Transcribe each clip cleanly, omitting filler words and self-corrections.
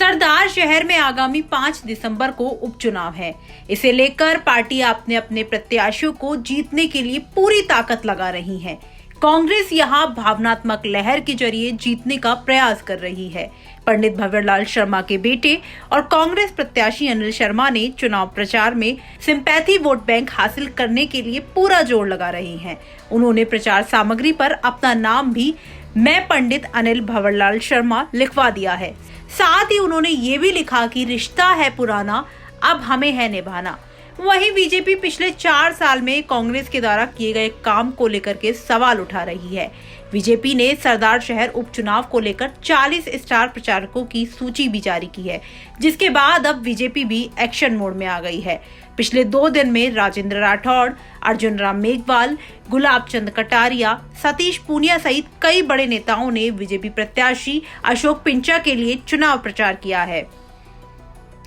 सरदार शहर में आगामी 5 दिसंबर को उपचुनाव है। इसे लेकर पार्टी अपने अपने प्रत्याशियों को जीतने के लिए पूरी ताकत लगा रही है। कांग्रेस यहां भावनात्मक लहर के जरिए जीतने का प्रयास कर रही है। पंडित भंवरलाल शर्मा के बेटे और कांग्रेस प्रत्याशी अनिल शर्मा ने चुनाव प्रचार में सिंपैथी वोट बैंक हासिल करने के लिए पूरा जोर लगा रहे हैं। उन्होंने प्रचार सामग्री पर अपना नाम भी मैं पंडित अनिल भंवरलाल शर्मा लिखवा दिया है। साथ ही उन्होंने ये भी लिखा कि रिश्ता है पुराना, अब हमें है निभाना। वहीं बीजेपी पिछले 4 साल में कांग्रेस के द्वारा किए गए काम को लेकर के सवाल उठा रही है। बीजेपी ने सरदार शहर उपचुनाव को लेकर 40 स्टार प्रचारकों की सूची भी जारी की है, जिसके बाद अब बीजेपी भी एक्शन मोड में आ गई है। पिछले 2 दिन में राजेंद्र राठौड़, अर्जुन राम मेघवाल, गुलाब चंद कटारिया, सतीश पूनिया सहित कई बड़े नेताओं ने बीजेपी प्रत्याशी अशोक पिंचा के लिए चुनाव प्रचार किया है।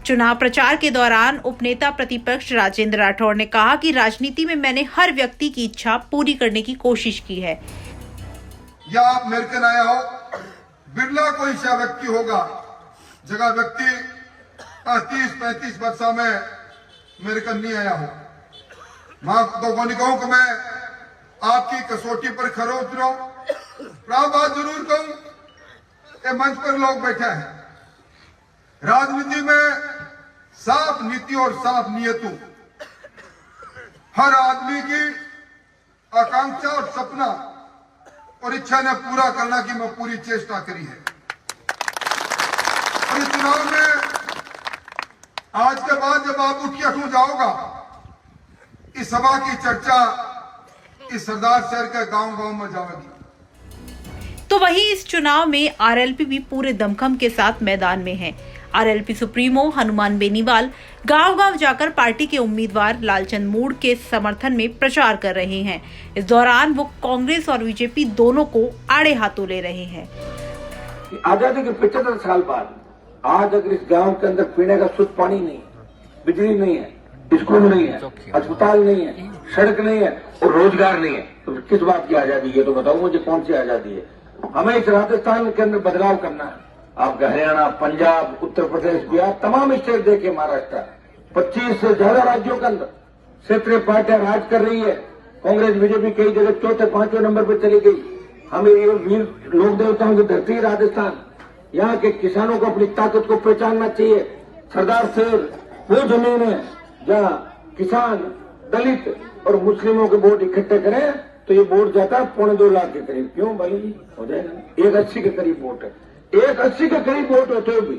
चुनाव प्रचार के दौरान उपनेता प्रतिपक्ष राजेंद्र राठौड़ ने कहा कि राजनीति में मैंने हर व्यक्ति की इच्छा पूरी करने की कोशिश की है। या आप अमेरिकन आया हो, बिरला कोई ऐसा व्यक्ति होगा जगह व्यक्ति 30-35 वर्षों में अमेरिकन नहीं आया हो। मैं तो नहीं कहूं कि मैं आपकी कसौटी पर खरा उतरा हूं। बात जरूर कहूं, ये मंच पर लोग बैठे हैं। राजनीति में साफ नीति और साफ नियतों हर आदमी की आकांक्षा और सपना और इच्छा ने पूरा करना की मैं पूरी चेष्टा करी है। और इस चुनाव में आज के बाद जब आप उठ के अठू जाओगा, इस सभा की चर्चा इस सरदार शहर के गांव-गांव में जाएगी। तो वहीं इस चुनाव में आरएलपी भी पूरे दमखम के साथ मैदान में है। आरएलपी सुप्रीमो हनुमान बेनीवाल गांव-गांव जाकर पार्टी के उम्मीदवार लालचंद मूड के समर्थन में प्रचार कर रहे हैं। इस दौरान वो कांग्रेस और बीजेपी दोनों को आड़े हाथों ले रहे हैं। आजादी के 75 साल बाद आज अगर इस गांव के अंदर पीने का शुद्ध पानी नहीं, बिजली नहीं है, स्कूल नहीं है, अस्पताल नहीं है, सड़क नहीं है और रोजगार नहीं है, तो किस बात की आजादी है? तो बताओ मुझे कौन सी आजादी है? हमें इस राजस्थान के अंदर बदलाव करना है। आपका हरियाणा, पंजाब, उत्तर प्रदेश, बिहार, तमाम स्टेट देखिए, महाराष्ट्र, 25 से ज्यादा राज्यों के अंदर क्षेत्रीय पार्टियां राज कर रही है। कांग्रेस बीजेपी कई जगह 4थे-5वें नंबर पर चली गई। हमें ये वीर लोक देवताओं की धरती राजस्थान, यहाँ के किसानों को अपनी ताकत को पहचानना चाहिए। सरदार शहर वो जमीन है जहाँ किसान, दलित और मुस्लिमों के वोट इकट्ठे करें तो ये वोट जाता है 2.25 लाख के करीब। क्यों भाई? हो जाएगा 180 के करीब वोट है। 180 के करीब वोट होते हुए भी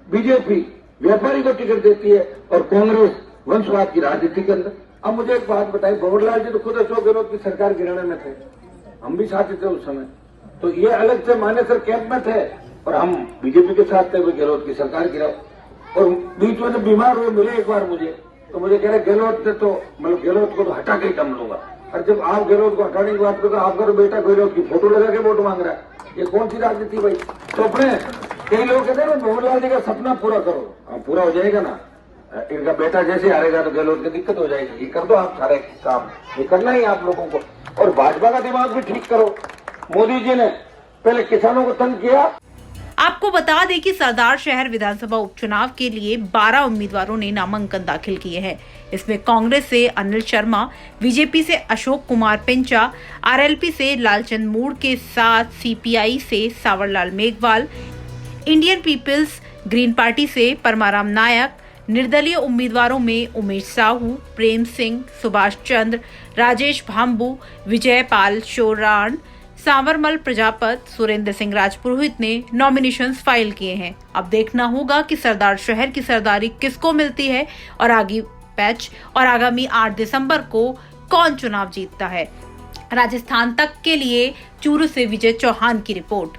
बीजेपी व्यापारी को टिकट देती है और कांग्रेस वंशवाद की राजनीति के अंदर। अब मुझे एक बात बताइए, भंवरलाल जी तो खुद अशोक गहलोत की सरकार गिराने में थे, हम भी साथी थे उस समय, तो ये अलग से मानेसर कैंप में थे और हम बीजेपी के साथ थे, वो गहलोत की सरकार गिराओ। और बीच में जब बीमार हुए मिले एक बार मुझे, तो मुझे कह रहे गहलोत ने तो मतलब गहलोत को तो हटा के ही दम लूंगा। और जब आप गहलोत को हटाने की बात करो, आपका तो बेटा गहलोत की फोटो लगा के वोट मांग रहा है। ये कौन सी राजनीति भाई? तो अपने कई लोग कहते हैं ना, भंवरलाल जी का सपना पूरा करो। पूरा हो जाएगा ना, इनका बेटा जैसे हारेगा तो गहलोत की दिक्कत हो जाएगी। ये कर दो आप सारे काम, ये करना ही आप लोगों को। और भाजपा का दिमाग भी ठीक करो। मोदी जी ने पहले किसानों को तंग किया। आपको बता दें कि सरदार शहर विधानसभा उपचुनाव के लिए 12 उम्मीदवारों ने नामांकन दाखिल किए हैं। इसमें कांग्रेस से अनिल शर्मा, बीजेपी से अशोक कुमार पिंचा, आरएलपी से लालचंद मूड के साथ सीपीआई से Sawarlal Meghwal, Indian People's Green Party से परमाराम नायक, निर्दलीय उम्मीदवारों में उमेश साहू, प्रेम सिंह, सुभाष चंद्र, राजेश भाम्बू, विजय पाल शोराण, सांवरमल प्रजापत, सुरेंद्र सिंह राजपुरोहित ने नॉमिनेशंस फाइल किए हैं। अब देखना होगा कि सरदार शहर की सरदारी किसको मिलती है और आगामी 8 दिसंबर को कौन चुनाव जीतता है। राजस्थान तक के लिए चूरू से विजय चौहान की रिपोर्ट।